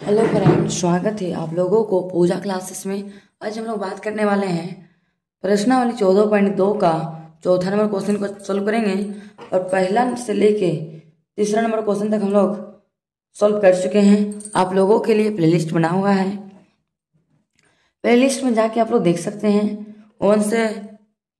Hello friend, स्वागत है आप लोगों को पूजा क्लासेस में। आज हम लोग बात करने वाले हैं प्रश्नावली 14.2 का चौथा नंबर क्वेश्चन को सॉल्व करेंगे। और पहला से लेके तीसरा नंबर क्वेश्चन तक हम लोग सॉल्व कर चुके हैं। आप लोगों के लिए प्लेलिस्ट बना हुआ है, प्लेलिस्ट में जाके आप लोग देख सकते हैं 1 से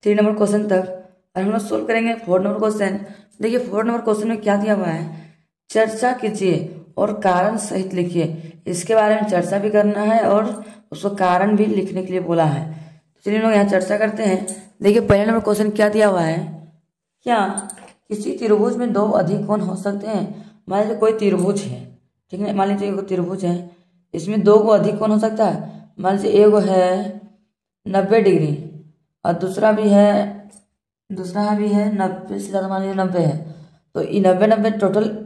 3 नंबर क्वेश्चन तक। और हम लोग सॉल्व करेंगे 4 नंबर क्वेश्चन। देखिए 4 नंबर क्वेश्चन में क्या दिया हुआ है, चर्चा कीजिए और कारण सहित लिखिए। इसके बारे में चर्चा भी करना है और उसको कारण भी लिखने के लिए बोला है। तो चलिए लोग यहाँ चर्चा करते हैं। देखिए पहला नंबर क्वेश्चन क्या दिया हुआ है, क्या किसी त्रिभुज में दो अधिक कोण हो सकते हैं। मान लीजिए कोई त्रिभुज है, ठीक है, मान लीजिए कोई त्रिभुज है, इसमें दो को अधिक कोण हो सकता है। मान लीजिए एक है 90 डिग्री और दूसरा भी है 90 से ज़्यादा, मान लीजिए 90 है। तो ये 90 टोटल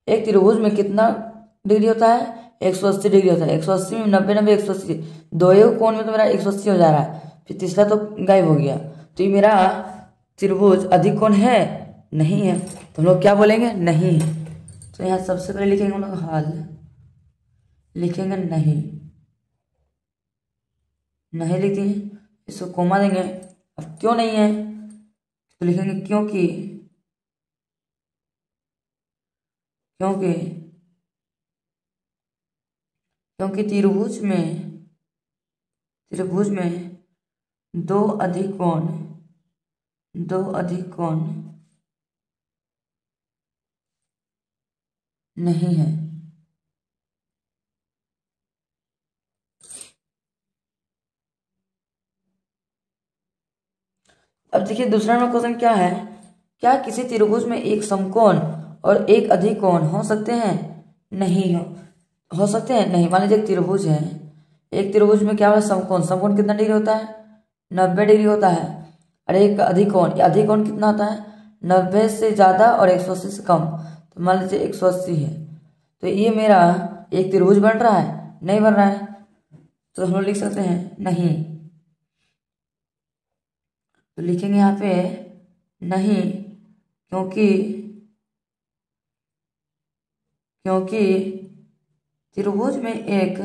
एक त्रिभुज में कितना डिग्री होता है, 180 डिग्री होता है। 180 में 90 180, दो एक कोण में तो मेरा 180 हो जा रहा है, फिर तीसरा तो गायब हो गया। तो ये मेरा त्रिभुज अधिक कोण है, नहीं है। तो हम लोग क्या बोलेंगे, नहीं। तो यहाँ सबसे पहले लिखेंगे हम लोग हल, लिखेंगे नहीं, नहीं लिख दिए, इसको कोमा देंगे। अब क्यों नहीं है तो लिखेंगे क्योंकि क्योंकि क्योंकि त्रिभुज में दो अधिक कोण नहीं है। अब देखिए दूसरा नंबर क्वेश्चन क्या है, क्या किसी त्रिभुज में एक समकोण और एक अधिक कोण हो सकते हैं। नहीं हो सकते हैं, नहीं। मान लीजिए एक त्रिभुज है, एक त्रिभुज में क्या होता है, समकोण कितना डिग्री होता है, 90 डिग्री होता है। और एक अधिक कोण कितना होता है, 90 से ज़्यादा और 180 से कम। तो मान लीजिए 180 है, तो ये मेरा एक त्रिभुज बन रहा है, नहीं बन रहा है। तो हम लोग लिख सकते हैं नहीं। तो लिखेंगे यहाँ पे नहीं, क्योंकि त्रिभुज में एक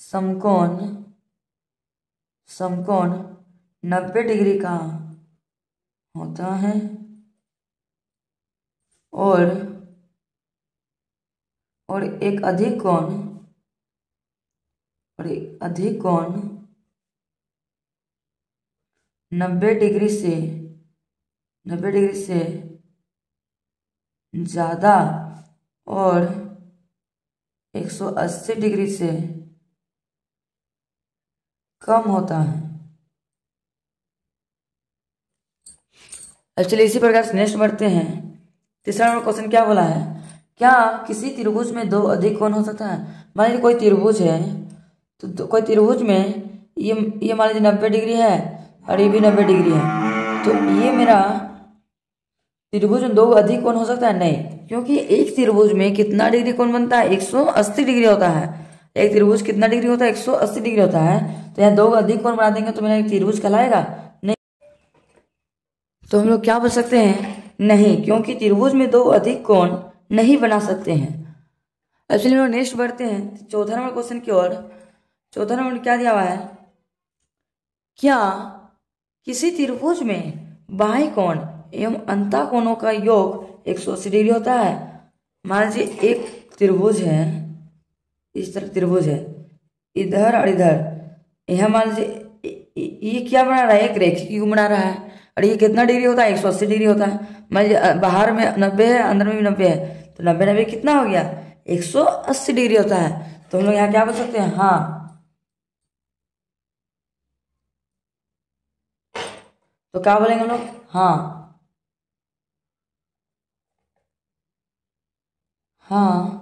समकोण 90 डिग्री का होता है और एक अधिक कोण 90 डिग्री से ज़्यादा और 180 डिग्री से कम होता है। चलिए इसी प्रकार से नेक्स्ट बढ़ते हैं। तीसरा नंबर क्वेश्चन क्या बोला है, क्या किसी त्रिभुज में दो अधिक कोण हो सकता है। मान लीजिए कोई त्रिभुज है, तो कोई त्रिभुज में ये मान लीजिए 90 डिग्री है और ये भी 90 डिग्री है। तो ये मेरा त्रिभुज में दो अधिक कोण हो सकता है, नहीं। क्योंकि एक त्रिभुज में कितना डिग्री कोण बनता है, 180 डिग्री होता है। एक त्रिभुज कितना डिग्री होता है, 180 डिग्री होता है। तो यहाँ दो अधिक कोण बना देंगे तो मेरा एक त्रिभुज कहलाएगा, नहीं। तो हम लोग क्या बोल सकते हैं, नहीं, क्योंकि त्रिभुज में दो अधिक कोण नहीं बना सकते हैं। अब चलिए हम लोग नेक्स्ट बढ़ते हैं चौथा नंबर क्वेश्चन की ओर। चौथा नंबर क्या दिया हुआ है, क्या किसी त्रिभुज में बाह्य कोण एवं अंतः कोणों का योग 180 डिग्री होता है। मान लीजिए एक त्रिभुज है, इस तरह त्रिभुज है, इधर और इधर। यहाँ मान लीजिए ये क्या बना रहा है, एक रेखिक युग बना रहा है। और ये कितना डिग्री होता है, 180 डिग्री होता है। मान लीजिए बाहर में 90 है, अंदर में भी 90 है, तो 90 कितना हो गया, 180 डिग्री होता है। तो हम लोग यहाँ क्या बोल सकते हैं, हाँ। तो क्या बोलेंगे हम लोग, हाँ, हाँ,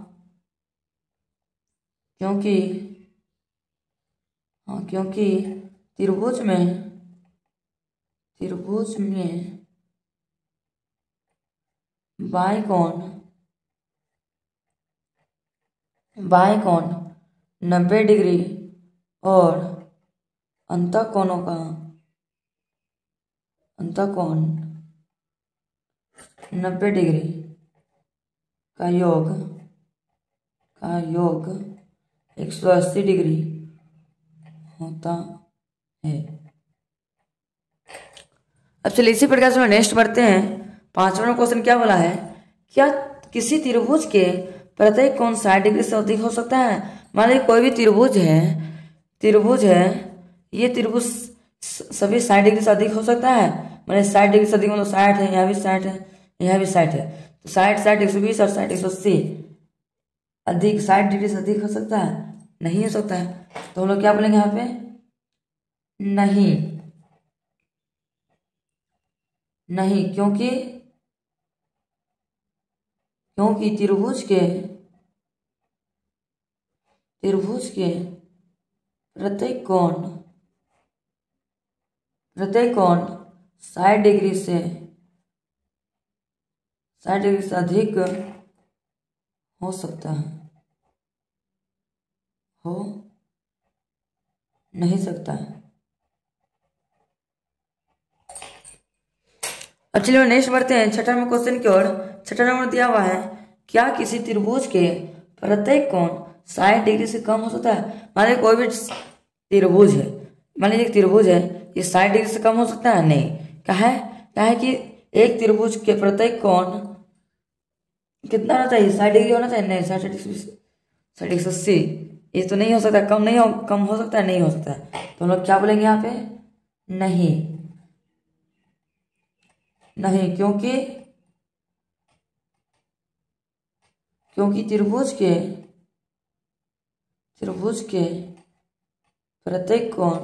क्योंकि त्रिभुज में बाह्य कोण 90 डिग्री और अंतः कोणों का अंतःकोण 90 डिग्री का योग 180 डिग्री होता है। अब चलिए इसी प्रकार से नेक्स्ट बढ़ते हैं। 5वां क्वेश्चन क्या बोला है, क्या किसी त्रिभुज के प्रत्येक कोण 60 डिग्री से अधिक हो सकता है। मान लीजिए कोई भी त्रिभुज है, ये त्रिभुज सभी 60 डिग्री से अधिक हो सकता है। मान 60 डिग्री से अधिक मतलब 60 है, यहाँ भी 60 है, यहाँ भी 60 है, तो 60 60 120 और 60 180 अधिक 60 डिग्री से अधिक हो सकता है, नहीं हो सकता है। तो हम लोग क्या बोलेंगे यहाँ पे, नहीं, क्योंकि त्रिभुज के प्रत्येक कोण 60 डिग्री से अधिक हो सकता है, हो नहीं सकता है। अब चलिए नेक्स्ट बढ़ते हैं 6वां नंबर क्वेश्चन की ओर। 6वां नंबर दिया हुआ है, क्या किसी त्रिभुज के प्रत्येक कोण 60 डिग्री से कम हो सकता है। मान लीजिए कोई भी त्रिभुज है, ये 60 डिग्री से कम हो सकता है, नहीं। क्या है कि एक त्रिभुज के प्रत्येक कोण कितना होना चाहिए, 60 डिग्री होना चाहिए, नहीं 60 180, ये तो नहीं हो सकता, कम हो सकता है, नहीं हो सकता है। तो हम लोग क्या बोलेंगे यहाँ पे, नहीं, क्योंकि त्रिभुज के प्रत्येक कोण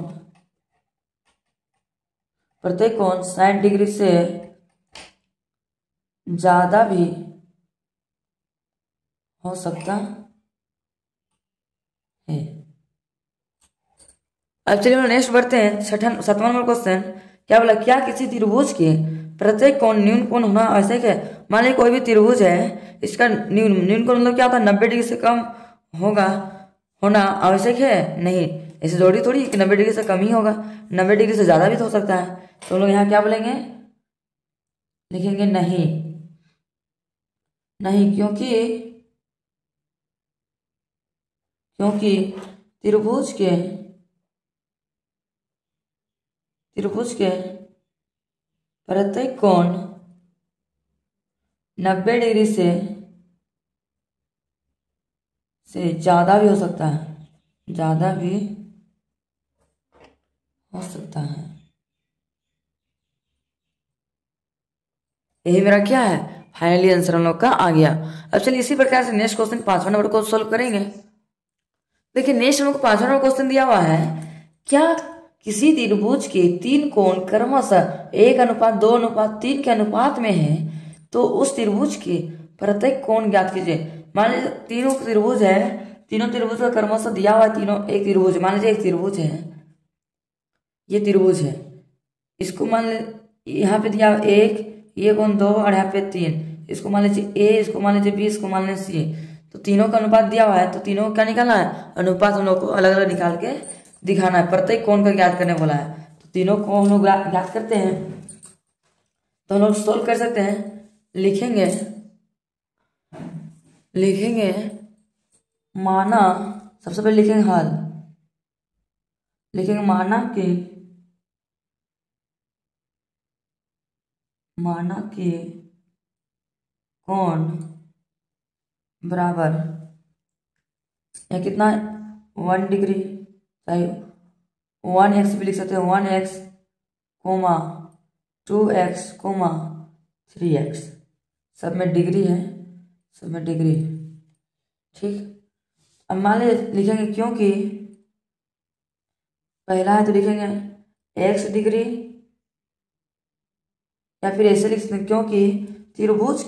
60 डिग्री से ज्यादा भी हो सकता है। अब चलिए नेक्स्ट बढ़ते हैं 7वां नंबर क्वेश्चन। क्या बोला, क्या किसी त्रिभुज के प्रत्येक कोण न्यून कोण होना आवश्यक है। मान लीजिए कोई भी त्रिभुज है, इसका न्यून कोण मतलब क्या होता है, 90 डिग्री से कम होना आवश्यक है, नहीं। ऐसे जरूरी थोड़ी कि 90 डिग्री से कम ही होगा, 90 डिग्री से ज्यादा भी तो हो सकता है। तो हम लोग यहाँ क्या बोलेंगे, लिखेंगे नहीं, क्योंकि त्रिभुज के प्रत्येक कोण 90 डिग्री से ज्यादा भी हो सकता है, यही मेरा क्या है, फाइनली आंसर हम लोग का आ गया। अब चलिए इसी प्रकार से नेक्स्ट क्वेश्चन 5वां नंबर को सोल्व करेंगे। देखिए नेक्स्ट हम लोग को 5वां नंबर क्वेश्चन दिया हुआ है, क्या किसी त्रिभुज के 3 कोण क्रमशः 1:2:3 के अनुपात में है, तो उस त्रिभुज के प्रत्येक कोण ज्ञात कीजिए। मान लीजिए तीनों त्रिभुज है, तीनों त्रिभुज का क्रमशः दिया हुआ है, तीनों एक त्रिभुज, मान लीजिए एक त्रिभुज है, ये त्रिभुज है, इसको मान लीजिए यहाँ पे दिया 1, ये कोण 2 और यहाँ पे 3, इसको मान लीजिए A, इसको मान लीजिए B, इसको मान लीजिए C। तो तीनों का अनुपात दिया हुआ है, तो तीनों का क्या निकालना है, अनुपात हम लोग को अलग अलग निकाल के दिखाना है, प्रत्येक कोण का ज्ञात करने बोला है। तो तीनों को हम लोग ज्ञात करते हैं, तो हम लोग सोल्व कर सकते हैं। लिखेंगे माना, सबसे पहले लिखेंगे हल, लिखेंगे माना कि कोण बराबर, यह कितना 1 डिग्री, 1x भी लिख सकते हैं, 1x, 2x, 3x, सब में डिग्री है, ठीक। अब मान लीजिए लिखेंगे क्योंकि पहला है तो लिखेंगे x डिग्री, या फिर ऐसे लिख सकते हैं क्योंकि त्रिभुज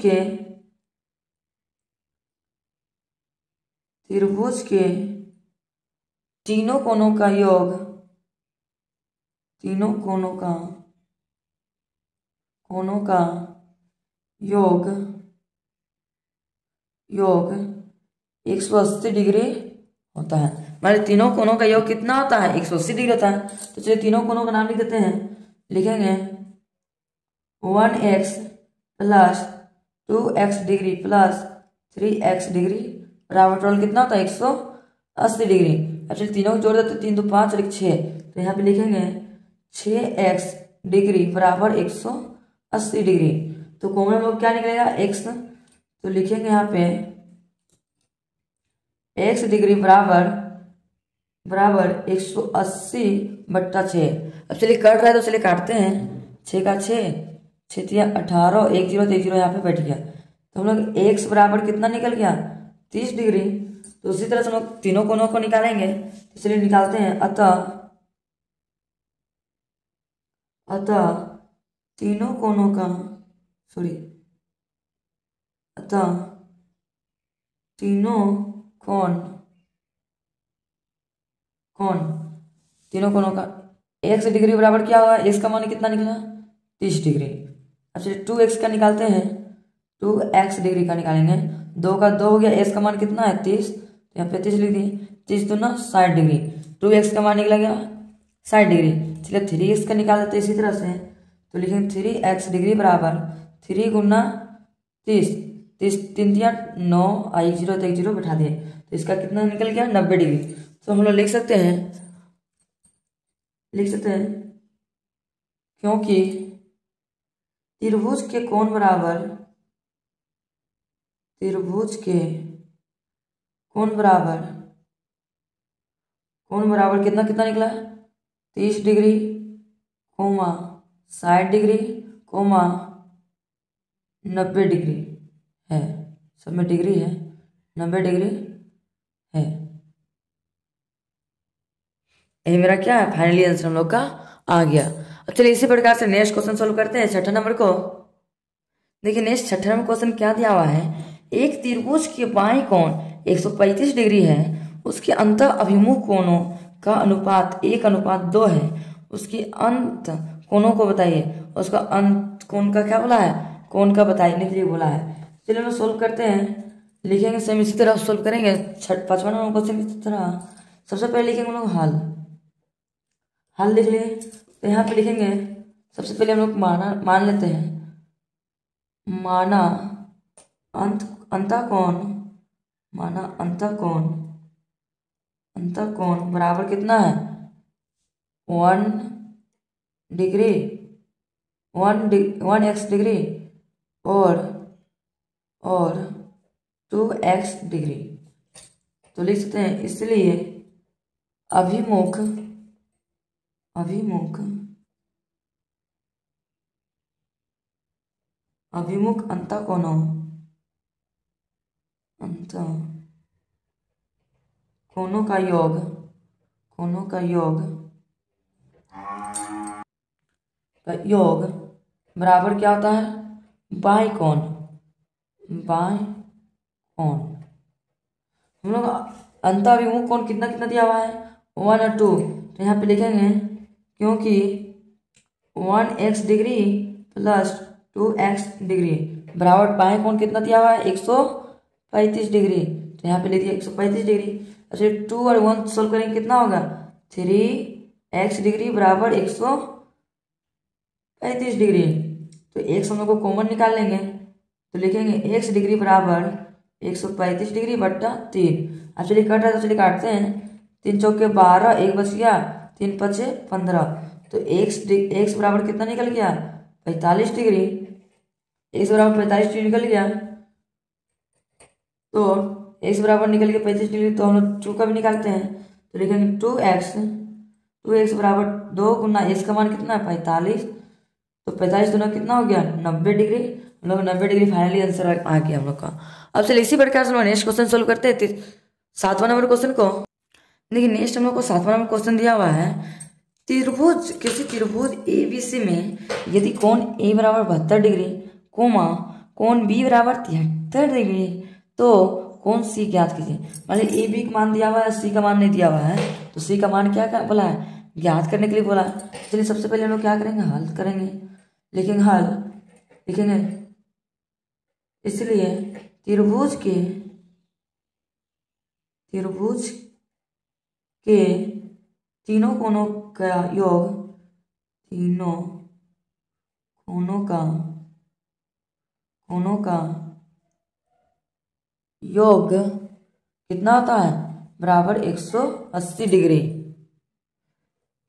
के तीनों कोणों का योग 180 डिग्री होता है। हमारे तीनों कोणों का योग कितना होता है, 180 डिग्री होता है। तो चलिए तीनों कोणों का नाम लिख देते हैं, लिखेंगे 1x plus 2x degree plus 3x degree बराबर टोटल कितना होता है 180 डिग्री। एक्चुअली तीनों को जोड़ देते तो 3 2 5 और 1 6, तो यहाँ पे लिखेंगे 6x डिग्री बराबर 180 डिग्री। तो कॉमन हम लोग क्या निकलेगा x, तो लिखेंगे यहाँ पे x डिग्री बराबर 180/6। अब चलिए कट रहा है तो चलिए काटते हैं। 6 का 6, 6 तिया 18, 1 0 तो 1 0 यहाँ पे बैठ गया। तो हम लोग x बराबर कितना निकल गया 30 डिग्री। तो उसी तरह से हम लोग तीनों कोनों को निकालेंगे, तो चलिए निकालते हैं। अतः तीनों कोनों का अतः तीनों तीनों कोनों का x डिग्री बराबर क्या हुआ, x का मान कितना निकला 30 डिग्री। अब चलिए 2x का निकालते हैं। 2x डिग्री का निकालेंगे, 2 का 2 हो गया, x का मान कितना है 30, तो यहाँ पे 30 लिख दिए। 30 तो ना 60 डिग्री, 2x का मान निकला गया 60 डिग्री। चलिए 3x का निकाल देते इसी तरह से, तो लिखेंगे 3x डिग्री बराबर 3 गुना 30, 30 3 दिया 9, 1 0 तो 1 0 बैठा दिए, तो इसका कितना निकल गया 90 डिग्री। तो हम लोग लिख सकते हैं क्योंकि त्रिभुज के कोण बराबर कितना कितना निकला 30 डिग्री, 60 डिग्री, 90 डिग्री है। सब में डिग्री है, 90 डिग्री है। यही मेरा क्या है फाइनली आंसर हम लोग का आ गया। अब चलिए इसी प्रकार से नेक्स्ट क्वेश्चन सोल्व करते हैं 6 नंबर को। देखिए नेक्स्ट 6 नंबर क्वेश्चन क्या दिया हुआ है, एक त्रिभुज के बाएं कोण 135 डिग्री है, उसके अंत अभिमुख कोणों का अनुपात 1:2 है, उसके अंत कोणों को बताइए। उसका अंत कोण का क्या बोला है, कोण का बताइए के लिए बोला है। चलिए हम सोल्व करते हैं, लिखेंगे सेम इसी तरह सोल्व करेंगे 5वां नंबर क्वेश्चन की तरह। सबसे पहले लिखेंगे हम लोग हल लिख लिए। तो यहाँ पे लिखेंगे सबसे पहले हम लोग मान लेते हैं, माना अंतःकोण बराबर कितना है 1x डिग्री और 2x डिग्री। तो लिख सकते हैं इसलिए अभिमुख अंतःकोणों का योग बराबर क्या होता है बाएं कोण। हम लोग अंतःअभिमुख कोण कितना कितना दिया हुआ है 1 और 2, तो यहाँ पे लिखेंगे क्योंकि 1x degree plus 2x degree बराबर बाएं कोण कितना दिया हुआ है 135 डिग्री, तो यहाँ पे लिख दिया 135 डिग्री। अच्छा 2 और 1 सोल्व करेंगे कितना होगा 3x डिग्री बराबर 135 डिग्री। तो x हम लोग को कॉमन निकाल लेंगे, तो लिखेंगे x डिग्री बराबर 135 डिग्री बट्टा 3। अब चलिए कट रहा है तो चलिए काटते हैं। 3 चौके 12, 1 बच गया, 3 5 15, तो x बराबर कितना निकल गया 45 डिग्री। x बराबर 45 डिग्री निकल गया, तो x बराबर निकल गया 35 डिग्री। तो हम लोग 2 का भी निकालते हैं, तो लिखेंगे 2x बराबर 2 गुना x का मान कितना है 45, तो 45 दोनों कितना हो गया 90 डिग्री। हम लोग 90 डिग्री फाइनली आंसर आ गया हम लोग का। अब चलिए इसी प्रकार से नेक्स्ट क्वेश्चन सोल्व करते हैं 7वां नंबर क्वेश्चन को। देखिए नेक्स्ट हम लोग को 7वां नंबर क्वेश्चन दिया हुआ है, किसी त्रिभुज ABC में यदि कोण A बराबर 72 डिग्री, कोण B बराबर 73 डिग्री, तो कोण C ज्ञात कीजिए। मान लीजिए AB का मान दिया हुआ है, C का मान नहीं दिया हुआ है, तो C का मान क्या बोला है ज्ञात करने के लिए बोला है। चलिए सबसे पहले हम लोग क्या करेंगे हल करेंगे, लिखेंगे इसलिए त्रिभुज के तीनों कोणों का योग कोनों का योग कितना होता है, बराबर 180 डिग्री।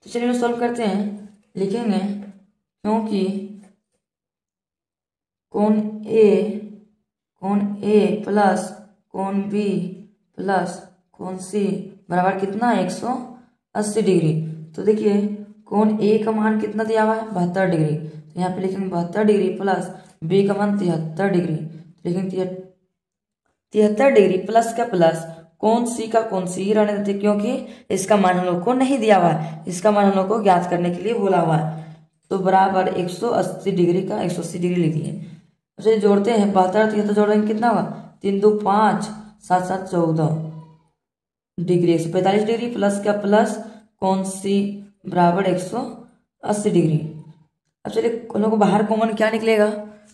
तो चलिए सॉल्व करते हैं। लिखेंगे क्योंकि कोण ए प्लस कोण बी प्लस कोण सी बराबर कितना है, 180 डिग्री। तो देखिए कोण ए का मान कितना दिया हुआ है, 72 डिग्री। तो यहाँ पे लिखेंगे 72 डिग्री प्लस बी का मान 73 डिग्री। तो लिखेंगे 73 डिग्री प्लस का प्लस कोण सी का कोण सी रहने देते, क्योंकि इसका मान हम लोग को नहीं दिया हुआ है, इसका मान हम लोग को ज्ञात करने के लिए बोला हुआ है। तो बराबर 180 डिग्री का 180 डिग्री लिख दिए। उसे जोड़ते हैं, 72 तो जोड़ेंगे कितना होगा, 3 2 5 7 7 14 डिग्री। 145 डिग्री प्लस का प्लस कोण सी बराबर 180 डिग्री। अब चलिए हम लोग को बाहर कॉमन क्या निकलेगा,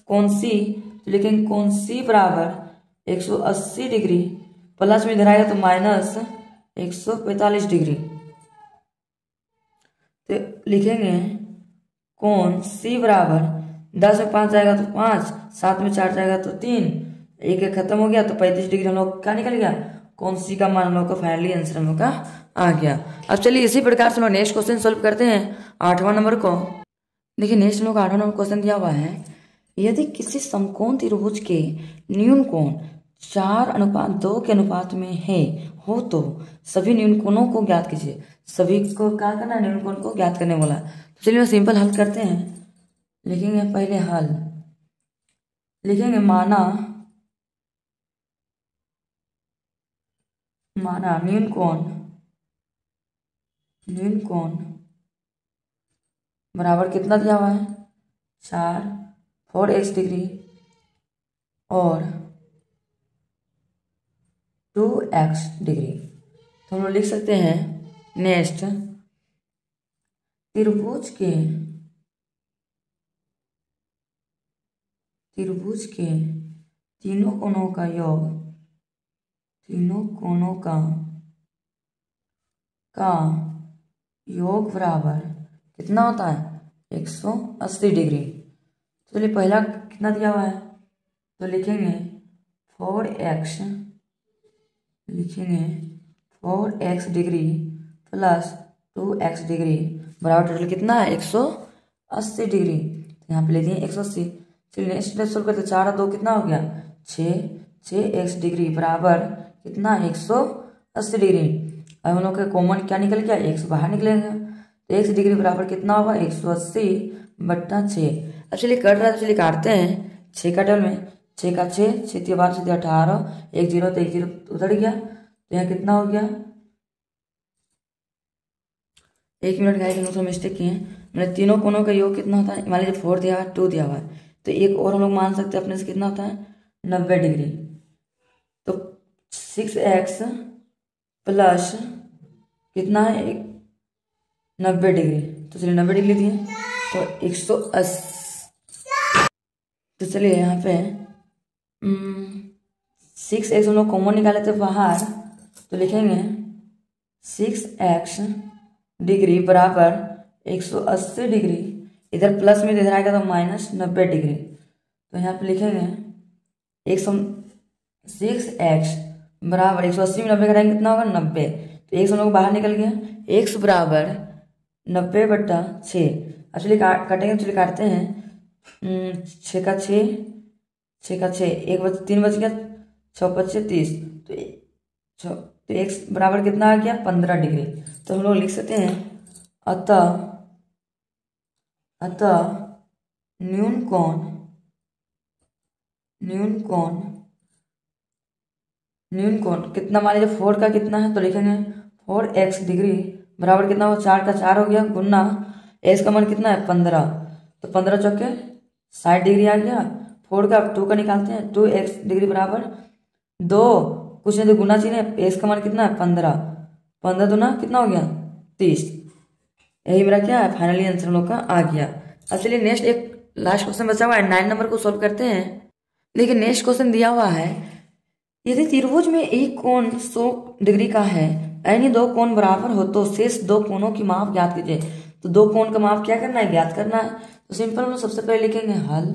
कोण सी। तो लिखेंगे कोण सी बराबर 180 डिग्री प्लस में इधर आएगा तो माइनस 145 डिग्री। तो लिखेंगे कोण सी बराबर 10 में 5 जाएगा तो 5, 7 में 4 जाएगा तो 3, एक खत्म हो गया तो 35 डिग्री हम लोग क्या निकल गया, कोण सी का मान हम लोग का फाइनली आंसर हम लोग का आ गया। अब चलिए इसी प्रकार से हम लोग नेक्स्ट क्वेश्चन सॉल्व करते हैं 8वां नंबर को। देखिए नेक्स्ट हम लोग का 8वां नंबर क्वेश्चन दिया हुआ है, यदि किसी समकोण त्रिभुज के न्यून कोण 4:2 के अनुपात में हो तो सभी न्यून कोणों को ज्ञात कीजिए। सभी को क्या करना है, न्यून कोण को ज्ञात करने वाला। तो चलिए सिंपल हल करते हैं। लिखेंगे पहले हल, लिखेंगे माना न्यून कोण बराबर कितना दिया हुआ है, 4 डिग्री और 2x डिग्री। तो हम लोग लिख सकते हैं नेक्स्ट, त्रिभुज के तीनों कोणों का योग बराबर कितना होता है, 180 डिग्री। तो चलिए पहला कितना दिया हुआ है, तो लिखेंगे 4x degree plus 2x degree बराबर टोटल कितना है, 180 डिग्री। तो यहाँ पे ले दिए 180। चलिए नेक्स्ट स्टेप सोल्व करते, 4 और 2 कितना हो गया, 6x डिग्री बराबर कितना, 180 डिग्री। अब हम लोग का कॉमन क्या निकल गया, x बाहर निकलेगा। तो x डिग्री बराबर कितना होगा, 180/6। अब चलिए कट रहा है तो चलिए काटते हैं। 6 का टेबल में 6 का 6, 6 के बाद 18, 1 0 तो 1 0 उधर गया। तो यहाँ कितना हो गया, 1 मिनट का एक मिस्टेक किए हैं। मैंने तीनों कोणों का योग कितना होता है, मान लीजिए 4 दिया हुआ है, 2 दिया हुआ है, तो एक और हम लोग मान सकते हैं अपने से कितना होता है, 90 डिग्री। तो 6x प्लस कितना है, 90 डिग्री। तो चलिए 90 डिग्री दिए तो 180। तो चलिए यहाँ पे 6x हम लोग कॉमन निकाले थे बाहर, तो लिखेंगे 6x डिग्री बराबर 180 डिग्री। इधर प्लस में इधर आएगा तो माइनस 90 डिग्री। तो यहाँ पे लिखेंगे 6x बराबर 180 में 90 घटाएंगे कितना होगा, 90। तो x हम लोग बाहर निकल गया, x बराबर 90/6। अब चलिए काटेंगे, चलिए काटते हैं। 6 का 6, 6 का 6, 3 बच गया, 6 5 30। तो x बराबर कितना आ गया, 15 डिग्री। तो हम लोग लिख सकते हैं अतः न्यून कोण कितना, मान लीजिए 4 का कितना है, तो लिखेंगे 4x डिग्री बराबर कितना हो, 4 का 4 हो गया गुना x का मान कितना है, 15। तो 15 चौके 60 डिग्री आ गया। 4 का 2 का निकालते हैं, 2x डिग्री बराबर 2, कुछ नहीं तो गुना चाहिए, x का मान कितना है, 15। 15 दूना कितना हो गया, 30। यही मेरा क्या है, फाइनली आंसर हम लोग का आ गया। अब चलिए नेक्स्ट एक लास्ट क्वेश्चन बचा हुआ है, 9 नंबर को सॉल्व करते हैं। देखिए नेक्स्ट क्वेश्चन दिया हुआ है, यदि त्रिभुज में एक कोण 100 डिग्री का है, यानी 2 कोण बराबर हो तो शेष 2 कोणों की माप ज्ञात कीजिए। तो 2 कोण का माप क्या करना है, ज्ञात करना है। तो सिंपल हम लोग सबसे पहले लिखेंगे हल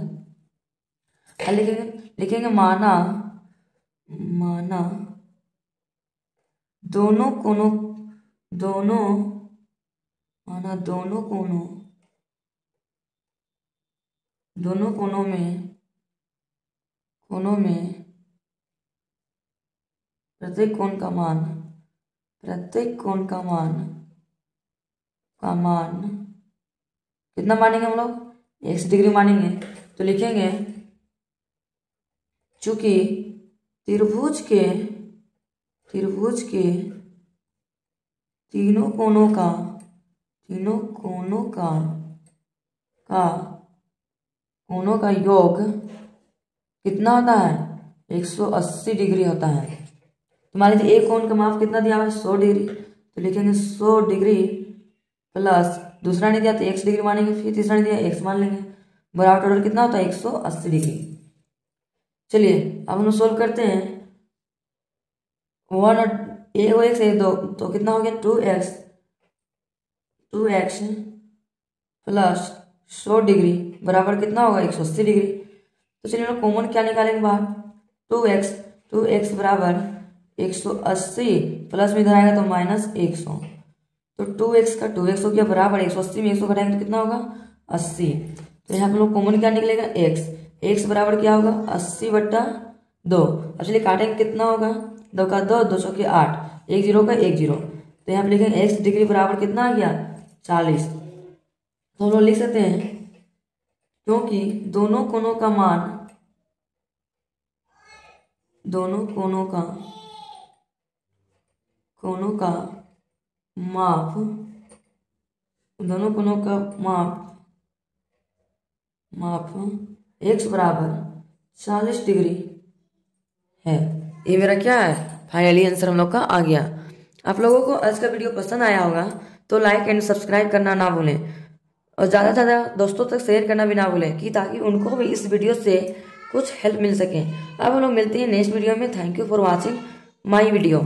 लिखेंगे माना दोनों कोनों में प्रत्येक कोण का मान कितना मानेंगे हम लोग 180 डिग्री मानेंगे। तो लिखेंगे चूंकि त्रिभुज के तीनों कोनों का योग कितना होता है 180 डिग्री होता है। तो मान लीजिए एक कोण का माप कितना दिया हुआ है 100 डिग्री, तो लिखेंगे 100 डिग्री प्लस दूसरा नहीं दिया तो x डिग्री मानेंगे, फिर तीसरा नहीं दिया x मान लेंगे, बराबर टोटल कितना होता है 180 डिग्री। चलिए अब हम लोग सोल्व करते हैं। 1 और एक और x एक दो तो कितना हो गया 2x प्लस 100 डिग्री बराबर कितना होगा 180 डिग्री। तो चलिए हम लोग कॉमन क्या निकालेंगे बाहर 2x बराबर 180 प्लस में इधर आएगा तो -100, तो 2x का 2x हो गया बराबर 180 में 100 घटाएंगे तो कितना होगा 80। तो यहाँ पे लोग कॉमन क्या निकलेगा x बराबर क्या होगा 80/2। अब चलिए काटेंगे कितना होगा 2 का 2 2 चौके 8 1 0 का 1 0, तो यहाँ पे लिखेंगे x डिग्री बराबर कितना आ गया 40। तो हम लोग लिख सकते हैं क्योंकि दोनों कोनों का माप x बराबर 40 डिग्री है। ये मेरा क्या है फाइनली आंसर हम लोग का आ गया। आप लोगों को आज का वीडियो पसंद आया होगा तो लाइक एंड सब्सक्राइब करना ना भूलें और ज़्यादा से ज़्यादा दोस्तों तक शेयर करना भी ना भूलें कि ताकि उनको भी इस वीडियो से कुछ हेल्प मिल सके। अब हम लोग मिलते हैं नेक्स्ट वीडियो में। Thank you for watching my video.